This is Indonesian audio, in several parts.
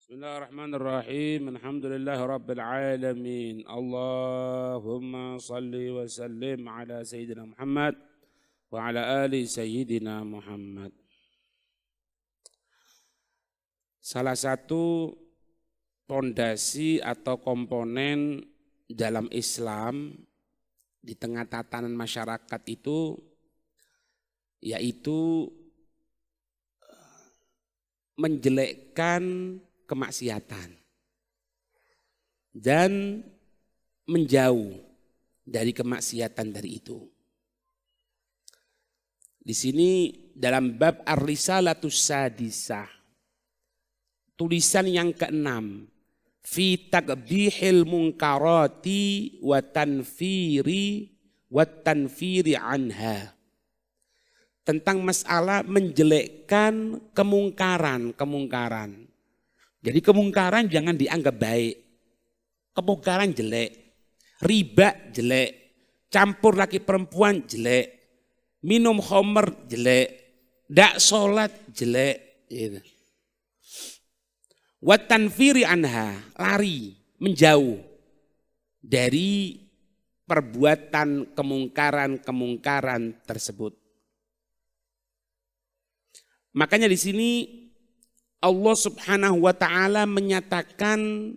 Bismillahirrahmanirrahim. Alhamdulillahirabbil alamin. Allahumma salli wa sallim ala sayyidina Muhammad wa ala ali sayyidina Muhammad. Salah satu pondasi atau komponen dalam Islam di tengah tatanan masyarakat itu yaitu menjelekkan kemaksiatan dan menjauh dari kemaksiatan dari itu. Di sini dalam bab Ar-Risalatus Sadisah, tulisan yang ke-6, fi taqbihil munkarati wa tanfiri anha. Tentang masalah menjelekkan kemungkaran. Jadi kemungkaran jangan dianggap baik. Kemungkaran jelek. Riba jelek. Campur laki perempuan jelek. Minum khamr jelek. Ndak sholat jelek. Gitu. Wa tanfiri anha, lari, menjauh dari perbuatan kemungkaran tersebut. Makanya di sini Allah Subhanahu wa taala menyatakan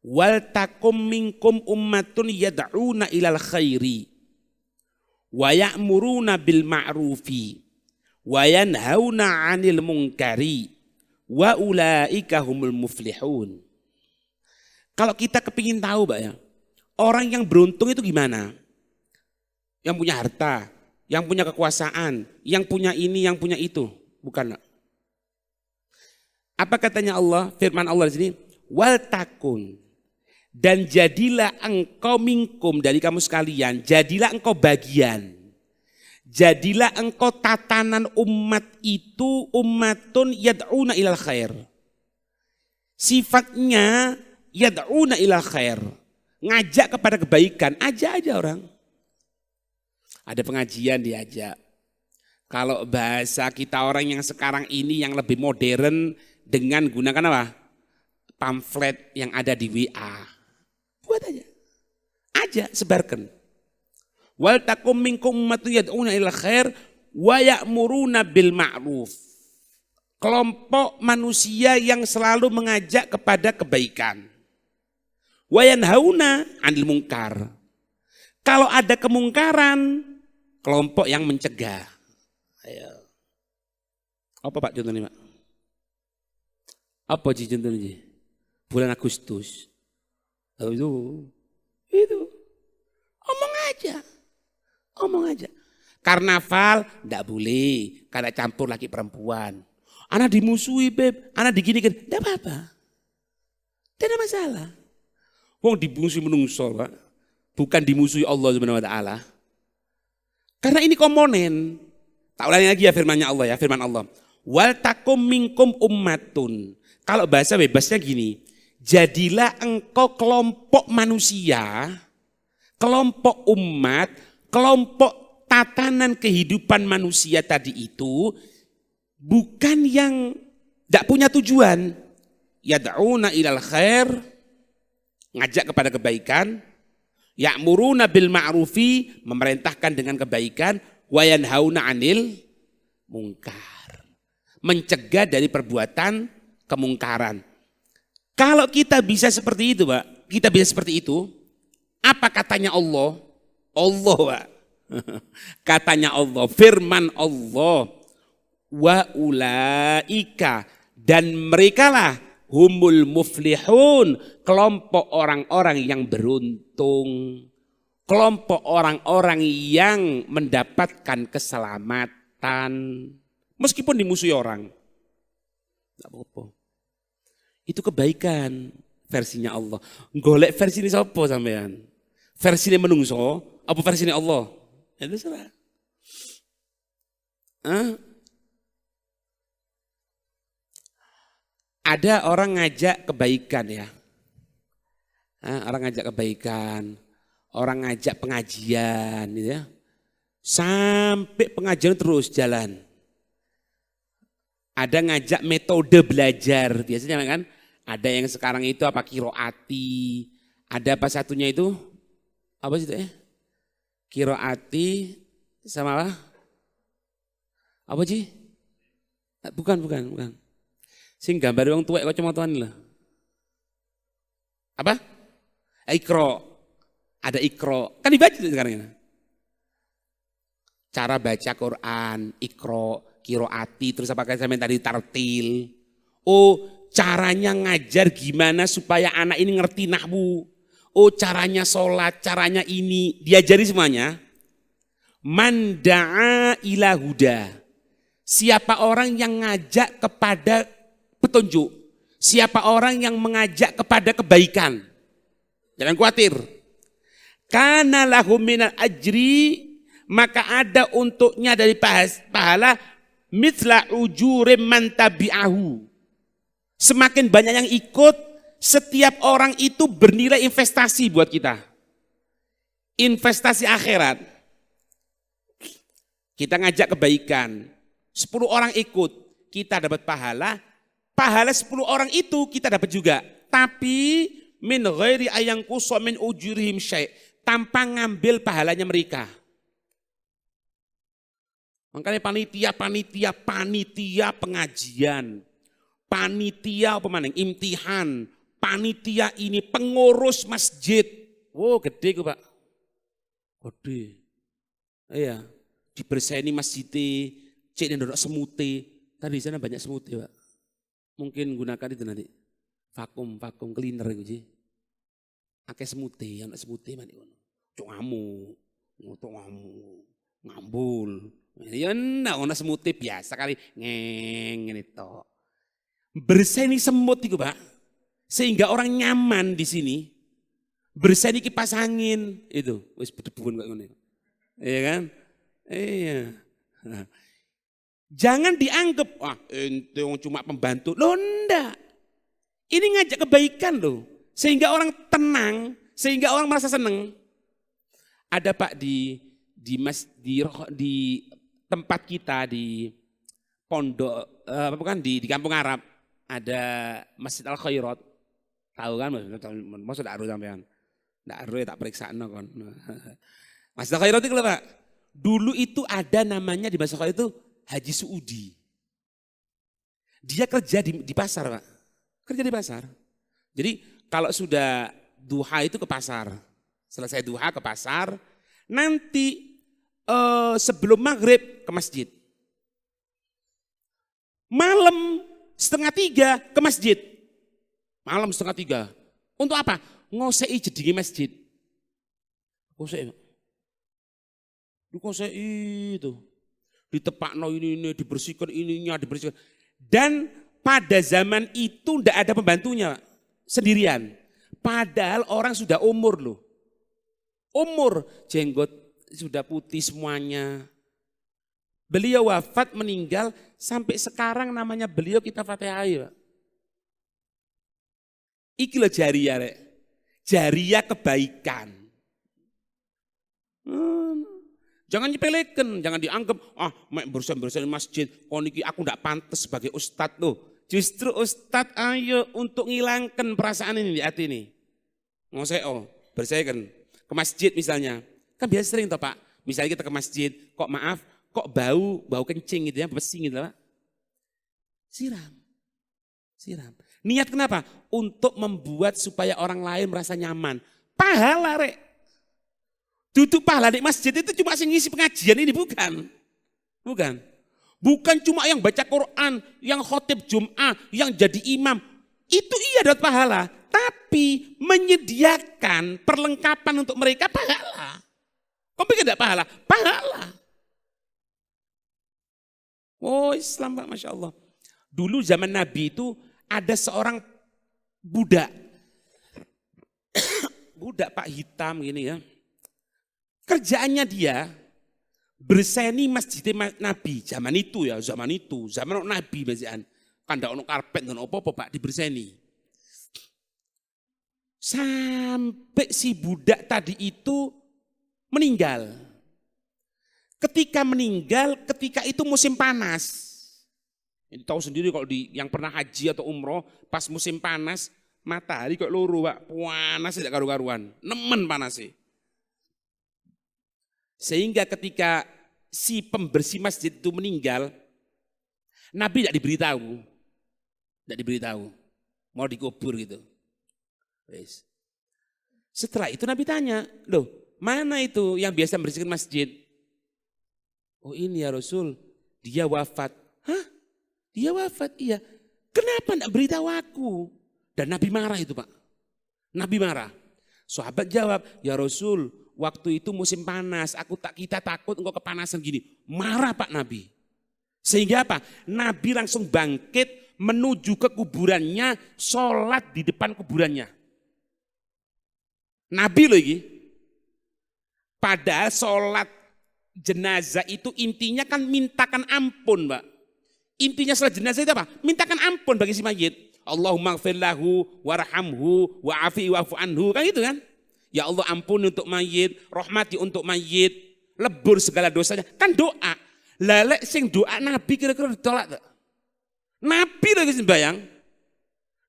wal takum minkum ummatun yad'una ilal khairi wa ya'muruna bil ma'rufi wa yanhauna 'anil munkari wa ulaika humul muflihun. Kalau kita kepingin tahu, Pak ya, orang yang beruntung itu gimana? Yang punya harta, yang punya kekuasaan, yang punya ini, yang punya itu. Bukan. Apa katanya Allah? Firman Allah di sini, wal takun, dan jadilah engkau minkum, dari kamu sekalian, jadilah engkau bagian. Jadilah engkau tatanan umat itu ummatun yad'una ilal khair. Sifatnya yad'una ilal khair. Ngajak kepada kebaikan, aja orang. Ada pengajian diajak. Kalau bahasa kita orang yang sekarang ini yang lebih modern dengan gunakan apa? Pamflet yang ada di WA. Buat aja. Aja sebarkan. Wal takum minkum ummatun yad'una ilal khair wa ya'muruna bil ma'ruf. Kelompok manusia yang selalu mengajak kepada kebaikan. Wa yanhauna 'anil munkar. Kalau ada kemungkaran, kelompok yang mencegah. Ayo. Apa Pak contohnya, Pak? Apa sih contohnya? Bulan Agustus. Itu. Omong aja. Karnaval enggak boleh karena campur laki perempuan. Anak dimusuhi, Beb. Anak diginikan, enggak apa-apa. Tidak ada masalah. Wong dimusuhi menungso, Pak. Bukan dimusuhi Allah Subhanahu wa taala. Karena ini komponen. Tak ulangi lagi ya firmannya Allah ya, firman Allah. Wal takum minkum ummatun. Kalau bahasa bebasnya gini, jadilah engkau kelompok manusia, kelompok umat, kelompok tatanan kehidupan manusia tadi itu bukan yang tidak punya tujuan. Yad'una ilal khair, ngajak kepada kebaikan, ya'muruna bil ma'rufi, memerintahkan dengan kebaikan, wa yanhauna 'anil munkar, mencegah dari perbuatan kemungkaran. Kalau kita bisa seperti itu, Pak, kita bisa seperti itu, apa katanya Allah? Allah, Pak. Katanya Allah, firman Allah, wa ulaika, dan merekalah humul muflihun, kelompok orang-orang yang beruntung, kelompok orang-orang yang mendapatkan keselamatan meskipun dimusuhi orang. Enggak apa-apa. Itu kebaikan versinya Allah. Golek versi ini sapa sampean? Versi ini menungso apa versi ini Allah? Ya terserah. Ada orang ngajak kebaikan ya. Orang ngajak kebaikan, orang ngajak pengajian gitu ya. Sampai pengajian terus jalan. Ada ngajak metode belajar, biasanya kan ada yang sekarang itu apa kiroati, ada apa satunya itu, apa sih itu ya? Kiroati sama apa? Apa sih? Bukan. Sing gambar wong tuwek kacamataan lah. Apa? Ikro. Ada ikro. Kan dibaca sekarang ini. Cara baca Quran, ikro, kiroati, terus apa kayak saya tadi tartil. Oh, caranya ngajar gimana supaya anak ini ngerti nahwu. Oh, caranya sholat, caranya ini, diajari semuanya. Man da'a ila huda. Siapa orang yang ngajak kepada petunjuk. Siapa orang yang mengajak kepada kebaikan. Jangan khawatir. Kana lahu minal ajri, maka ada untuknya dari pahala mithla ujurim man tabi'ahu. Semakin banyak yang ikut, setiap orang itu bernilai investasi buat kita. Investasi akhirat. Kita ngajak kebaikan, 10 orang ikut, kita dapat pahala 10 orang itu kita dapat juga. Tapi min ghairi ayangkusa min ujurihim syai', tanpa ngambil pahalanya mereka. Makanya panitia pengajian, panitia apa maning imtihan, panitia ini pengurus masjid. Wow, gede kok Pak. Gede. Iya, dibersihani masjid, cek ndorok semute. Tadi di sana banyak semute, Pak. Mungkin gunakan itu nanti. Vakum cleaner itu sih. Akeh semute, anak semute mana ngono. Cuk ngamuk, ngambul. Ya ndak ono semute biasa kali ngene tok. Berseni semut itu Pak, sehingga orang nyaman di sini. Berseni kipas angin itu, wis berdebuan kayak ngene. Iya kan? Iya. Nah. Jangan dianggap ente cuma pembantu. Loh ndak. Ini ngajak kebaikan loh, sehingga orang tenang, sehingga orang merasa senang. Ada Pak di tempat kita di pondok di Kampung Arab ada Masjid Al Khairat. Tahu kan maksud aru sampean. Ndak aru tak periksaan kon. Masjid Al Khairat itu Pak. Dulu itu ada namanya di Masjid Al Khairat itu Haji Suudi. Dia kerja di pasar, Pak. Kerja di pasar. Jadi kalau sudah duha itu ke pasar. Selesai duha ke pasar, nanti sebelum maghrib ke masjid. Malam 2:30 ke masjid. Malam 2:30. Untuk apa? Ngosei jedingi masjid. Ngosei. Ngosei itu. Ditepakno ini, dibersihkan ininya, dibersihkan. Dan pada zaman itu tidak ada pembantunya, Pak. Sendirian. Padahal orang sudah umur loh. Umur, jenggot sudah putih semuanya. Beliau wafat meninggal sampai sekarang namanya beliau kita fatihai, Pak. Iki loh jariyah, Rek. Jariyah kebaikan. Jangan nyepelekan, jangan dianggap bersih-bersih masjid. Oh niki aku tidak pantas sebagai ustadz loh. Justru ustadz ayo untuk ngilangkan perasaan ini di hati ini. Ngoseo, bersihkan. Ke masjid misalnya, kan biasa sering toh Pak. Misalnya kita ke masjid, kok bau kencing gitu ya, pesing gitu Pak. Siram. Niat kenapa? Untuk membuat supaya orang lain merasa nyaman. Pahala Rek. Duduk pahala di masjid itu cuma ngisi pengajian ini bukan. Bukan cuma yang baca Quran, yang khotib Jum'ah, yang jadi imam. Itu iya dapat pahala. Tapi menyediakan perlengkapan untuk mereka pahala. Kau pikir tidak pahala? Pahala. Oh Islam Pak, Masya Allah. Dulu zaman Nabi itu ada seorang budak. Budak Pak hitam gini ya. Kerjaannya dia berseni masjid Nabi zaman itu, zaman Nabi biasaan. Kan ndak ono karpet dan apa-apa Pak diberseni. Sampai si budak tadi itu meninggal. Ketika itu musim panas. Ini tahu sendiri kalau yang pernah haji atau umroh pas musim panas matahari kok loro Pak, panas tidak karu-karuan, nemen panas sih. Sehingga ketika si pembersih masjid itu meninggal, Nabi tidak diberitahu, mau dikubur gitu. Setelah itu Nabi tanya, loh mana itu yang biasa membersihkan masjid? Oh ini ya Rasul, dia wafat. Hah? Dia wafat? Iya. Kenapa tidak beritahu aku? Dan Nabi marah itu Pak. Nabi marah. Sahabat jawab, ya Rasul, waktu itu musim panas, kita takut engkau kepanasan gini. Marah Pak Nabi. Sehingga apa? Nabi langsung bangkit menuju ke kuburannya, sholat di depan kuburannya. Nabi loh ini. Padahal sholat jenazah itu intinya kan mintakan ampun Pak. Intinya sholat jenazah itu apa? Mintakan ampun bagi si mayit. Allahumma gfir lahu warhamhu wa'afi wa'fu anhu, kan gitu kan? Ya Allah ampun untuk mayit, rahmati untuk mayit, lebur segala dosanya. Kan doa. Lalek sing doa Nabi kira-kira ditolak tak? Nabi lagi sembahyang.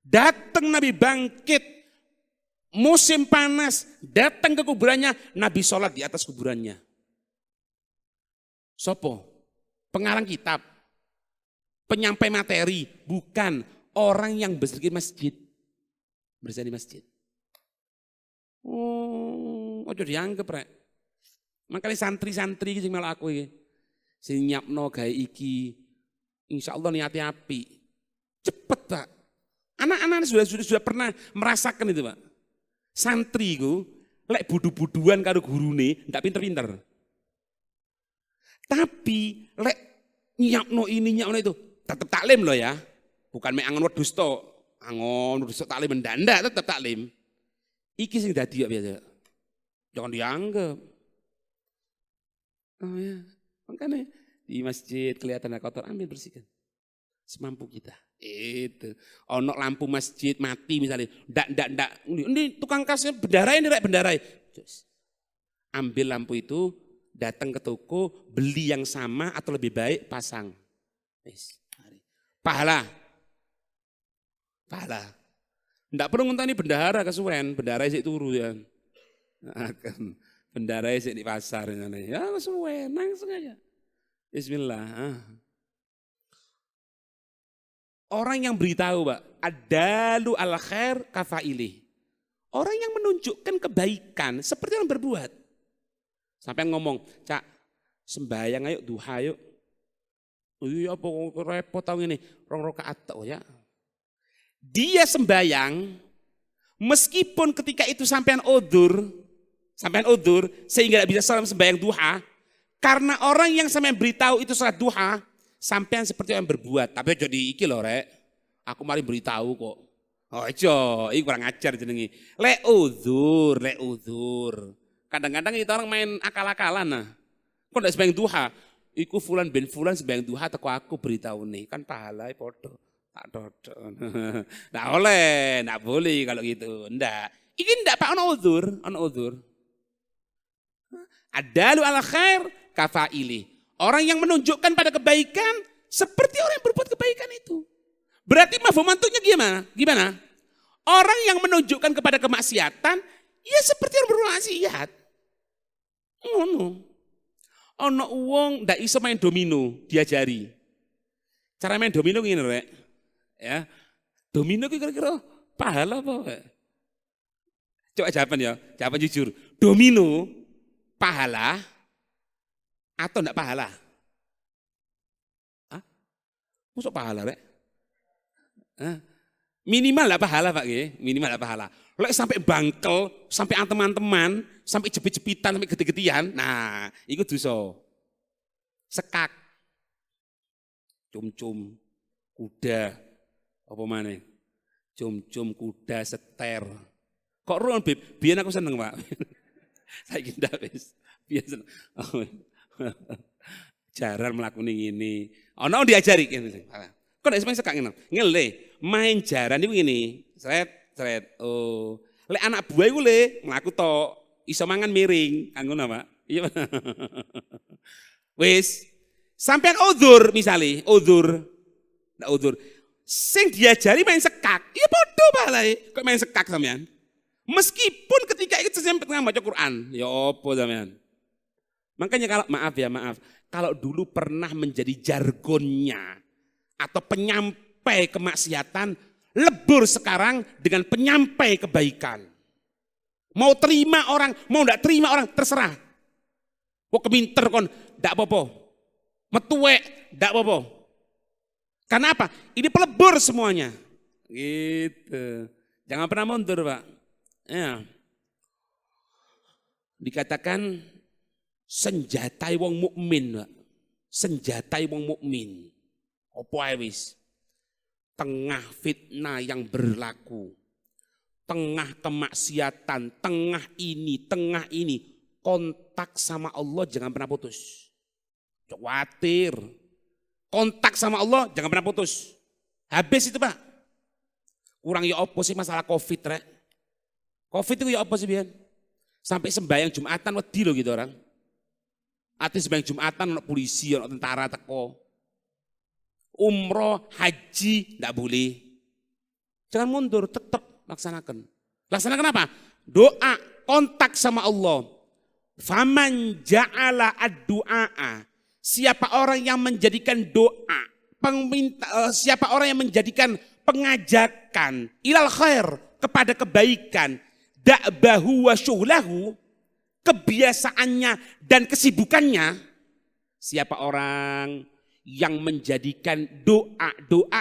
Datang Nabi bangkit. Musim panas, datang ke kuburannya, Nabi sholat di atas kuburannya. Sopo? Pengarang kitab. Penyampai materi, bukan. Orang yang bersih masjid. Bersih di masjid. Oh, ojo dianggap rek. Makanya santri-santri sing malah aku iki. Sing nyiapno gawe iki. Insyaallah niate api. Cepet, Pak. Anak-anak sudah pernah merasakan itu, Pak. Santri ku lek budu-buduan karo gurune ndak pinter-pinter. Tapi lek nyiapno ini nyiapno itu tetap taklim loh ya. Bukan mek angon wedhus to, angon wedhus taklim mendandak tetap taklim. Iki sing dadi kok biasa. Jangan dianggap. Oh ya, makanya di masjid kelihatan kotor, ambil bersihkan. Semampu kita. Itu. Ono lampu masjid mati misalnya, ndak. Ini tukang kasnya bendarai ini rek bendarai. Ambil lampu itu, datang ke toko, beli yang sama atau lebih baik pasang. Pahala. Ndak perlu nguntani bendahara kesuwen, bendahara sik turu ya. Bendahara sik di pasar ya kesuwen, langsung aja. Bismillah. Orang yang beritahu, Pak, adalu al khair kafailih. Orang yang menunjukkan kebaikan seperti orang berbuat. Sampai ngomong, "Cak, sembahyang ayo duha yuk." Iya apa repot tau ini, 2 rakaat tok ya. Dia sembahyang meskipun ketika itu sampean udzur sehingga tidak bisa salam sembahyang duha, karena orang yang sampean beritahu itu salat duha, sampean seperti orang berbuat. Tapi jadi iki lho rek, aku mari beritahu kok. Oh ijo, iki kurang ajar jenenge. Lek udzur. Kadang-kadang kita orang main akal-akalan nah. Kok ndak sembahyang duha? Iku fulan bin fulan sembahyang duha teko aku beritahu nih, kan pahala padha. Tak dodok. Ndak oleh, ndak boleh kalau gitu. Ndak. Iki ndak Pak ono udzur. Adalu ala khair kafaili. Orang yang menunjukkan pada kebaikan seperti orang yang berbuat kebaikan itu. Berarti mafhum mantuknya gimana? Orang yang menunjukkan kepada kemaksiatan, ya seperti orang bermaksiat. Ono wong ndak iso main domino, diajari. Cara main domino ngene rek. Ya. Domino kira-kira pahala apa, Pak? Coba jawaban jujur. Domino pahala atau enggak pahala? Hah? Masuk pahala, Rek? Minimal lah pahala, Pak, minimal lah pahala. Lek sampai bangkel, sampai teman-teman, sampai jepit-jepitan, sampai gede-gedean, nah, itu dosa. Sekak. Cum-cum, kuda, apa mana? Cum-cum, kuda, seter. Kok ruang biar aku seneng, Pak. Saya kira wis biasa. Jarang melakukan ini. Ono diajari. Kok nek sekak ngene. Ngele, main jaran niku ngene. Sret. Oh. Lek anak buah iku le mlaku tok, iso mangan miring, kan ngono, Pak. Iya. Wis. Sampean udzur misale, udzur. Ndak udzur. Sing diajari main sekak, ya bodoh balai. Kok main sekak sampean? Meskipun ketika itu sampean tengah baca Quran, ya opo sampean. Makanya kalau maaf, kalau dulu pernah menjadi jargonnya atau penyampai kemaksiatan, lebur sekarang dengan penyampai kebaikan. Mau terima orang, mau enggak terima orang, terserah. Kok keminter kon, enggak apa-apa. Metuwek, enggak apa-apa. Karena apa? Ini pelebur semuanya. Gitu. Jangan pernah mundur, Pak. Ya. Dikatakan senjatai wong mukmin, Pak. Senjatai wong mukmin. Apa wis? Tengah fitnah yang berlaku. Tengah kemaksiatan, tengah ini, kontak sama Allah jangan pernah putus. Khawatir. Kontak sama Allah jangan pernah putus. Habis itu Pak. Kurang ya apa sih masalah Covid rek. Covid itu ya apa sih Bian? Sampai sembahyang Jumatan wedi loh gitu orang. Artis sembahyang Jumatan ada polisi, ada tentara teko. Umroh, haji enggak boleh. Jangan mundur, tetap laksanakan. Laksanakan apa? Doa, kontak sama Allah. Faman ja'ala ad-du'a. Siapa orang yang menjadikan doa, siapa orang yang menjadikan pengajakan ilal khair kepada kebaikan, da'bahu wa syuhlahu, kebiasaannya dan kesibukannya, siapa orang yang menjadikan doa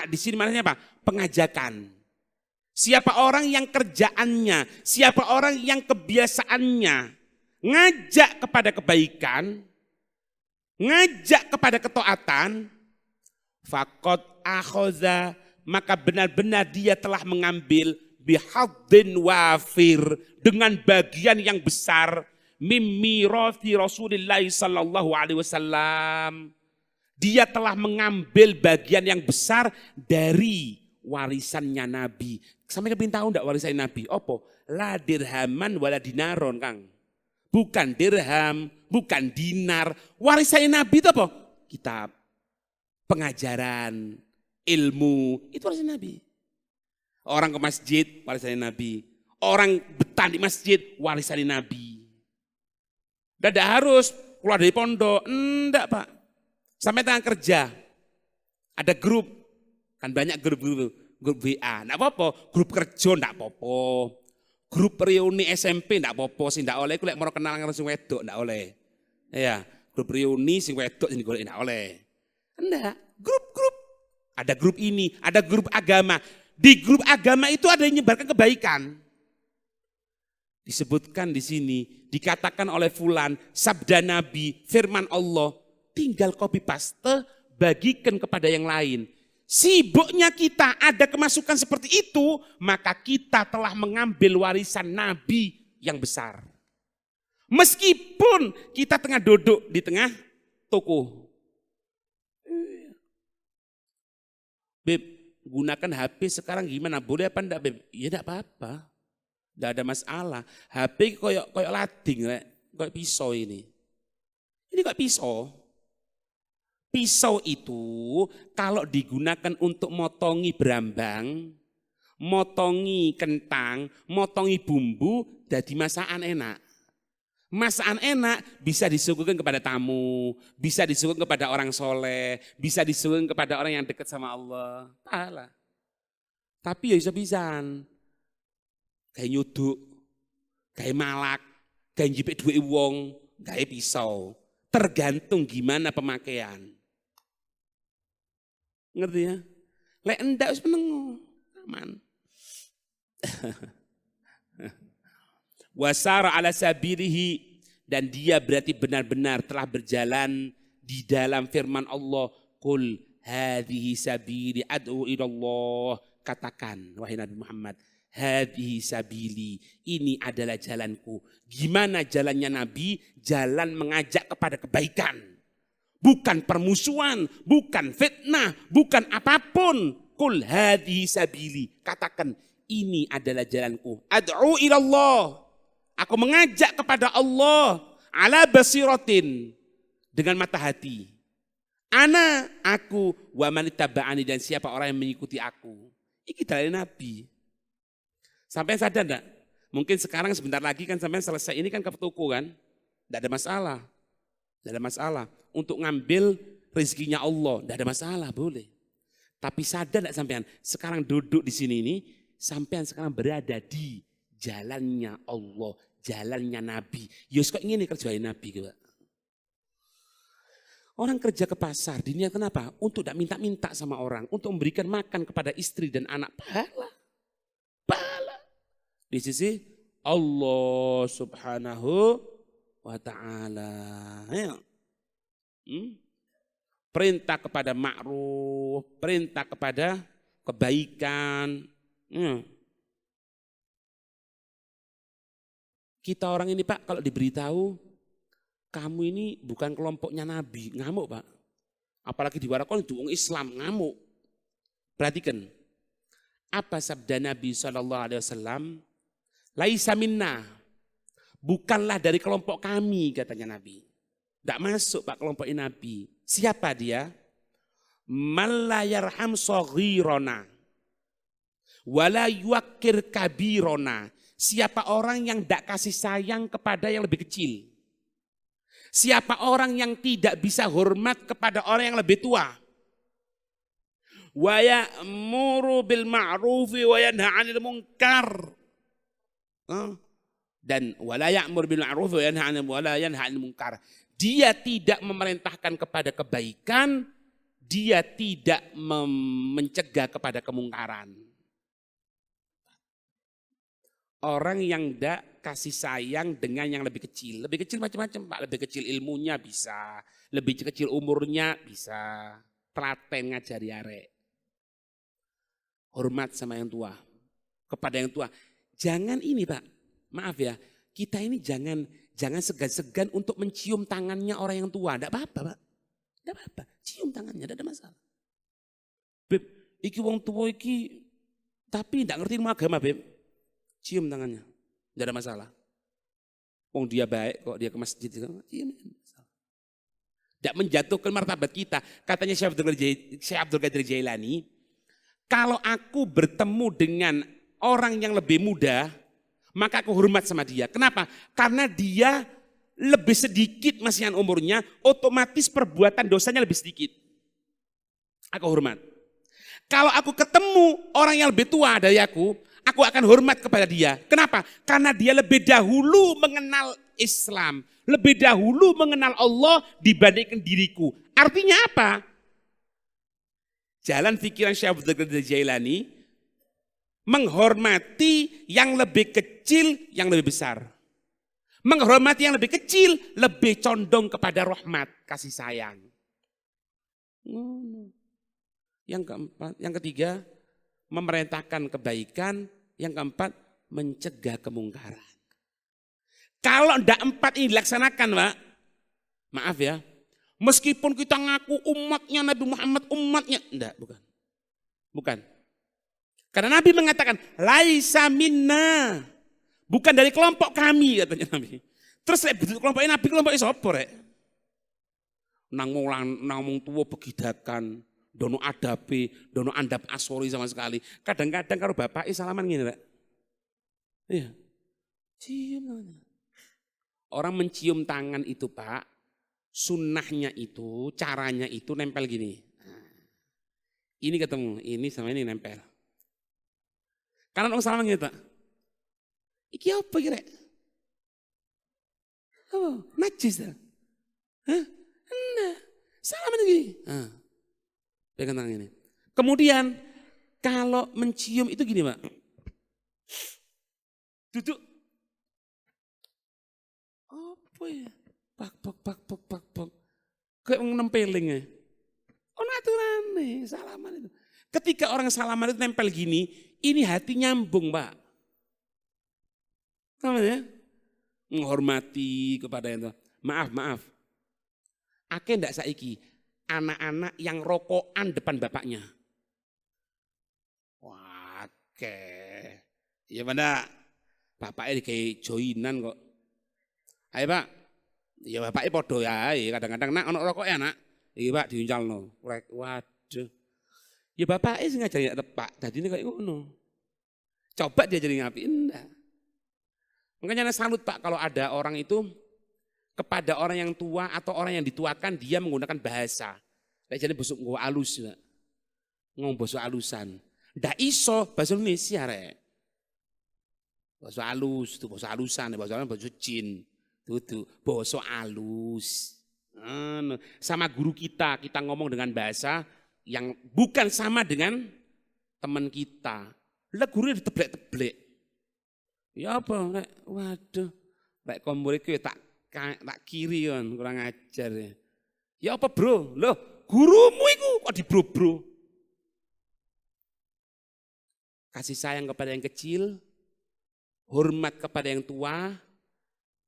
di sini maknanya apa? Pengajakan. Siapa orang yang kerjaannya, siapa orang yang kebiasaannya ngajak kepada kebaikan, ngajak kepada ketaatan, faqad akhoza, maka benar-benar dia telah mengambil bihaddin wafir, dengan bagian yang besar, mimmirati Rasulullah sallallahu alaihi wasallam. Dia telah mengambil bagian yang besar dari warisannya Nabi. Sampai kepin tahu enggak warisan Nabi? Apa? La dirhaman wala dinaron, Kang. Bukan dirham, bukan dinar. Warisan Nabi itu apa? Kitab, pengajaran, ilmu. Itu warisan Nabi. Orang ke masjid, warisan Nabi. Orang betah di masjid, warisan Nabi. Tidak harus keluar dari pondok. Enggak Pak. Sampai tengah kerja. Ada grup. Kan banyak grup WA. Enggak apa-apa. Grup kerja enggak apa-apa. Grup reuni SMP ndak apa-apa sih, ndak oleh aku lek mau kenal karo sing wedok ndak oleh. Ya, grup reuni sing wedok sing golek ndak oleh. Enggak, grup-grup. Ada grup ini, ada grup agama. Di grup agama itu ada yang menyebarkan kebaikan. Disebutkan di sini, dikatakan oleh fulan, sabda Nabi, firman Allah, tinggal copy paste, bagikan kepada yang lain. Sibuknya kita ada kemasukan seperti itu, maka kita telah mengambil warisan Nabi yang besar. Meskipun kita tengah duduk di tengah toko. Beb, gunakan HP sekarang gimana? Boleh apa enggak, Beb? Ya enggak apa-apa. Enggak ada masalah. HP koyok lading, koyok pisau ini. Ini kok pisau. Pisau itu kalau digunakan untuk motongi berambang, motongi kentang, motongi bumbu, jadi masakan enak. Masakan enak bisa disuguhkan kepada tamu, bisa disuguhkan kepada orang soleh, bisa disuguhkan kepada orang yang dekat sama Allah. Alah. Tapi ya bisa-bisan. Kayak nyuduk, kayak malak, kayak jipik duit wong, kayak pisau. Tergantung gimana pemakaian. Ngerti ya? Lek enggak wis meneng aman. Wasara ala sabilihi, dan dia berarti benar-benar telah berjalan di dalam firman Allah, qul hadhihi sabili ad'u ila Allah. Katakan wahai Nabi Muhammad, hadhihi sabili, ini adalah jalanku. Gimana jalannya Nabi? Jalan mengajak kepada kebaikan. Bukan permusuhan, bukan fitnah, bukan apapun. Qul hadhihi sabili. Katakan, ini adalah jalanku. Ad'u ilallah. Aku mengajak kepada Allah ala basiratin, dengan mata hati. Aku, wa man ittaba'ani, dan siapa orang yang mengikuti aku. Iki dari Nabi. Sampai sadar enggak? Mungkin sekarang sebentar lagi kan sampai selesai ini kan ke toko kan? Enggak ada masalah. Enggak ada masalah. Untuk ngambil rezekinya Allah, enggak ada masalah, boleh. Tapi sadar enggak sampean? Sekarang duduk di sini ini, sampean sekarang berada di jalannya Allah, jalannya Nabi. Yus kok ingin kerjain Nabi gitu. Orang kerja ke pasar, dunia kenapa? Untuk tidak minta-minta sama orang, untuk memberikan makan kepada istri dan anak. Pahala. Pahala. Di sisi Allah subhanahu wa ta'ala. Perintah kepada ma'ruf, perintah kepada kebaikan. Kita orang ini Pak, kalau diberitahu, kamu ini bukan kelompoknya Nabi, ngamuk Pak. Apalagi di Warakon itu orang Islam, ngamuk. Perhatikan, apa sabda Nabi SAW? Laisa minna, bukanlah dari kelompok kami, katanya Nabi. Tidak masuk Pak kelompok Nabi. Siapa dia? Man la yarham saghirona, wala yuwakkir kabirona. Siapa orang yang tidak kasih sayang kepada yang lebih kecil. Siapa orang yang tidak bisa hormat kepada orang yang lebih tua. Wa ya'muru bil ma'rufi wa yanha 'anil munkar. Dan wala ya'muru bil ma'rufi wa yanha 'anil munkar. Dia tidak memerintahkan kepada kebaikan, dia tidak mencegah kepada kemungkaran. Orang yang tidak kasih sayang dengan yang lebih kecil. Lebih kecil macam-macam Pak. Lebih kecil ilmunya bisa. Lebih kecil umurnya bisa. Telaten ngajari arek. Hormat sama yang tua. Kepada yang tua. Jangan ini Pak. Maaf ya. Kita ini jangan segan-segan untuk mencium tangannya orang yang tua. Tidak apa-apa Pak. Tidak apa-apa. Cium tangannya. Tidak ada masalah. Beb, iki wong tua iki. Tapi tidak ngerti ilmu agama Beb. Cium tangannya, tidak ada masalah. Wong dia baik kok, dia ke masjid, cium. Tidak menjatuhkan martabat kita. Katanya Syekh Abdul Qadir Jailani, kalau aku bertemu dengan orang yang lebih muda, maka aku hormat sama dia. Kenapa? Karena dia lebih sedikit masihan umurnya, otomatis perbuatan dosanya lebih sedikit. Aku hormat. Kalau aku ketemu orang yang lebih tua dari aku akan hormat kepada dia. Kenapa? Karena dia lebih dahulu mengenal Islam. Lebih dahulu mengenal Allah dibandingkan diriku. Artinya apa? Jalan pikiran Syekh Abdul Qadir Jailani, menghormati yang lebih kecil, yang lebih besar. Menghormati yang lebih kecil, lebih condong kepada rahmat, kasih sayang. Yang keempat, yang ketiga, memerintahkan kebaikan. Yang keempat, mencegah kemungkaran. Kalau ndak empat ini dilaksanakan Pak, maaf ya, meskipun kita ngaku umatnya Nabi Muhammad, umatnya, enggak, bukan. Karena Nabi mengatakan, laisa minna, bukan dari kelompok kami, katanya Nabi. Terus kelompok Nabi, kelompok sapa rek? Nang wong tua begidakan, dono adabe, dono andap asori sama sekali. Kadang-kadang kalau bapak salaman gini Pak. Iya. Cium. Orang mencium tangan itu Pak, sunnahnya itu, caranya itu nempel gini. Ini ketemu, ini sama ini nempel. Karena orang salaman gini Pak. Iki apa kira? Oh, najis dah. Hah? Enggak. Salaman gini. Pegang tangan ini. Kemudian kalau mencium itu gini Pak. Duduk. Apa ya? Pak. Kayak nempelin ya. Oh natural nih, salaman itu. Ketika orang salaman itu nempel gini, ini hati nyambung Pak. Sama ya? Menghormati kepada yang tua. Maaf. Akeh ndak saiki anak-anak yang rokokan depan bapaknya. Wah, iya mana? Bapaknya kayak joinan kok. Ayo Pak, ya bapaknya podo ya, kadang-kadang nak ono rokok ya nak. Iya Pak diuncalno. Waduh. Ya bapaknya sing ngajari tepak, dadine kayak ngono. Coba dia jadi ngapi, enggak. Makanya saya salut Pak kalau ada orang itu kepada orang yang tua atau orang yang dituakan dia menggunakan bahasa. Kayak jadi bosok nggo alus Pak. Ngomong bosok alusan. Ndak iso bahasa Indonesia rek. Bahasa alus, itu bahasa alusan, bahasa jin. Itu bahasa alus. Sama guru kita ngomong dengan bahasa yang bukan sama dengan teman kita. Lah gurunya diteblek-teblek. Ya apa? Waduh. Lek kon muridku ya tak kiri kan, kurang ajar ya. Ya apa bro? Loh, gurumu itu kok dibro-bro? Kasih sayang kepada yang kecil, hormat kepada yang tua,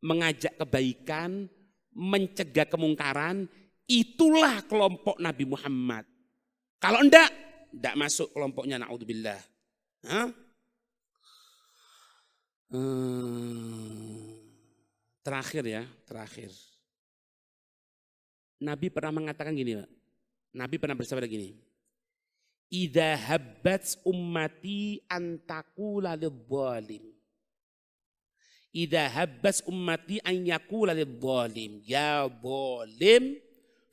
mengajak kebaikan, mencegah kemungkaran, itulah kelompok Nabi Muhammad. Kalau enggak masuk kelompoknya na'udzubillah. Terakhir. Nabi pernah mengatakan gini, Pak. Nabi pernah bersabda gini. Idza habbat ummati an taqula lidh-dhalim. Idza habbat ummati an yaqula lidh-dhalim, ya dhalim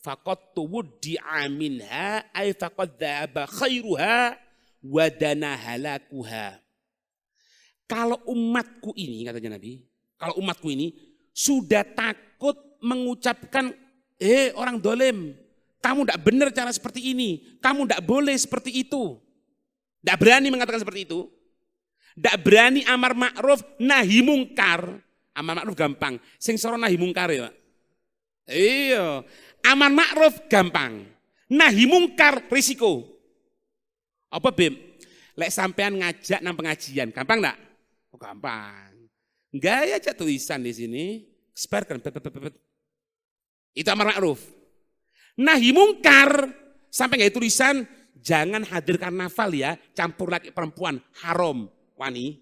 faqad tuwdi'a minha ay faqad dhaba khairuha wa dana halakuha. Kalau umatku ini, katanya Nabi, kalau umatku ini sudah takut mengucapkan, orang dolim, kamu tidak benar cara seperti ini, kamu tidak boleh seperti itu. Tidak berani mengatakan seperti itu. Tidak berani amar ma'ruf nahi mungkar. Amar ma'ruf gampang, sing soro nahi mungkar ya Pak. Iya, amar ma'ruf gampang, nahi mungkar risiko. Apa Bim? Lek sampean ngajak nang pengajian, gampang enggak? Oh, gampang. Gaya aja tulisan di sini, sebarkan. Itu amar ma'ruf. Nahi mungkar, sampai enggak tulisan, jangan hadir karnaval ya, campur laki perempuan, haram, wani.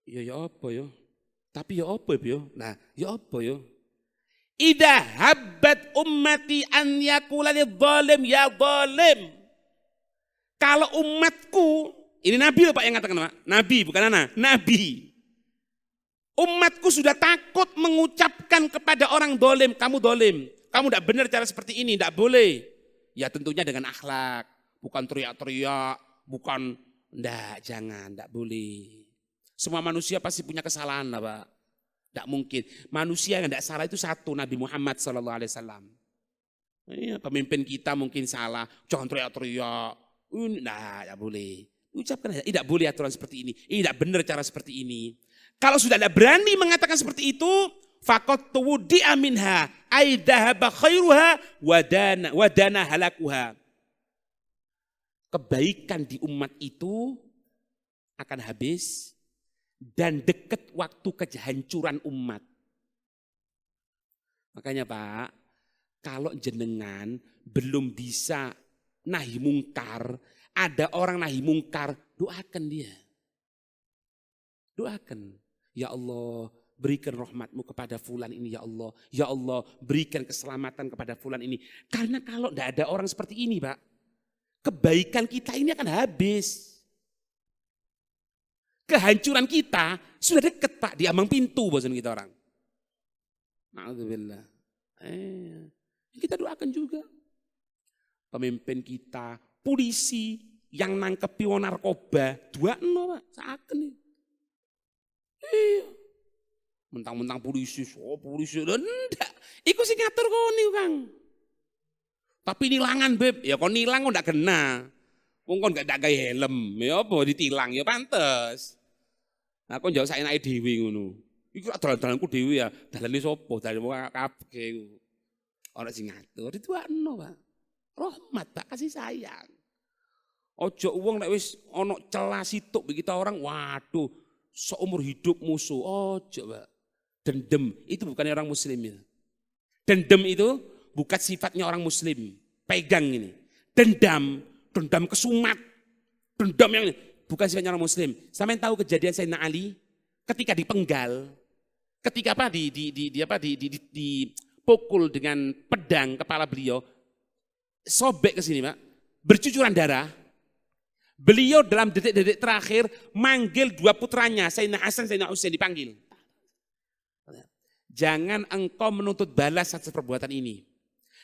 Ya apa ya? Tapi ya apa ya? Nah, ya apa ya? Idza habbat ummati an yaqula lidh-dhalim ya dhalim. Kalau umatku, ini Nabi loh Pak yang katakan Pak. Nabi bukan anak, Nabi. Umatku sudah takut mengucapkan kepada orang dolim, kamu dolim. Kamu tidak benar cara seperti ini, tidak boleh. Ya tentunya dengan akhlak, bukan teriak-teriak, bukan, jangan, tidak boleh. Semua manusia pasti punya kesalahan lah Pak. Tidak mungkin. Manusia yang tidak salah itu satu, Nabi Muhammad SAW. Ya, pemimpin kita mungkin salah, jangan teriak-teriak. Tidak boleh. Ucapkan aja, tidak boleh aturan seperti ini. Ini tidak benar cara seperti ini. Kalau sudah tidak berani mengatakan seperti itu, faqad tuwdi'a minha ay dhahaba khairuha wa dana halakuha. Kebaikan di umat itu akan habis dan dekat waktu kehancuran umat. Makanya Pak, kalau jenengan belum bisa nahi mungkar, ada orang nahi mungkar, doakan dia. Doakan. Ya Allah, berikan rahmatmu kepada fulan ini ya Allah. Ya Allah, berikan keselamatan kepada fulan ini. Karena kalau tidak ada orang seperti ini Pak, kebaikan kita ini akan habis. Kehancuran kita sudah dekat Pak, di ambang pintu bosan kita orang. Na'udzubillah. Kita doakan juga. Pemimpin kita, polisi yang nangkepi wong narkoba, 2-0 Pak, saken nih. Iya. Mentang-mentang polisi, polisi, enggak. Iku sing ngatur koni Kang. Tapi nilangan Beb, ya kon nilang kok ndak kena. Wong kon gak gawe helm, ya apa ditilang ya pantes. Nah kon jauh saenake dhewe ngono. Iku dalan-dalanku dhewe ya, dalane sapa? Dalane wong kabeh iku. Ora sing ngatur, dituakno Pak. Rahmat Pak, kasih sayang. Ojo wong nek wis ana celah situk kita orang, waduh, seumur hidup musuh. Ojo Pak. Dendam itu bukannya orang muslim ya. Dendam itu bukan sifatnya orang muslim. Pegang ini. Dendam kesumat. Dendam yang bukan sifatnya orang muslim. Sampai tahu kejadian Sayyidina Ali ketika dipenggal, ketika apa di pukul dengan pedang kepala beliau, sobek ke sini Pak, bercucuran darah. Beliau dalam detik-detik terakhir manggil dua putranya, Sayyidina Hasan, Sayyidina Husain dipanggil. Jangan engkau menuntut balas atas perbuatan ini.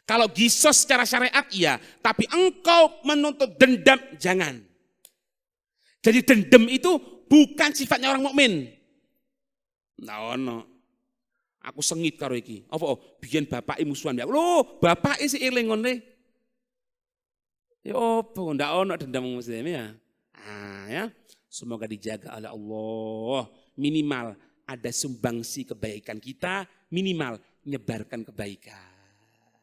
Kalau gisos secara syariat iya, tapi engkau menuntut dendam, jangan. Jadi dendam itu bukan sifatnya orang mukmin. Nah, no. Aku sengit karo iki. Apa biyen bapake musuhan ya. Lho, bapake sik eling ngene. Ya opo ndak ono dendam muslim ya. Ya. Semoga dijaga oleh Allah. Minimal ada sumbangsi kebaikan kita, minimal nyebarkan kebaikan.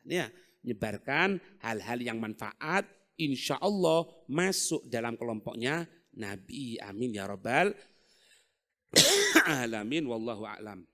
Ya, nyebarkan hal-hal yang manfaat, insya Allah masuk dalam kelompoknya Nabi. Amin ya rabbal alamin. Wallahu a'lam.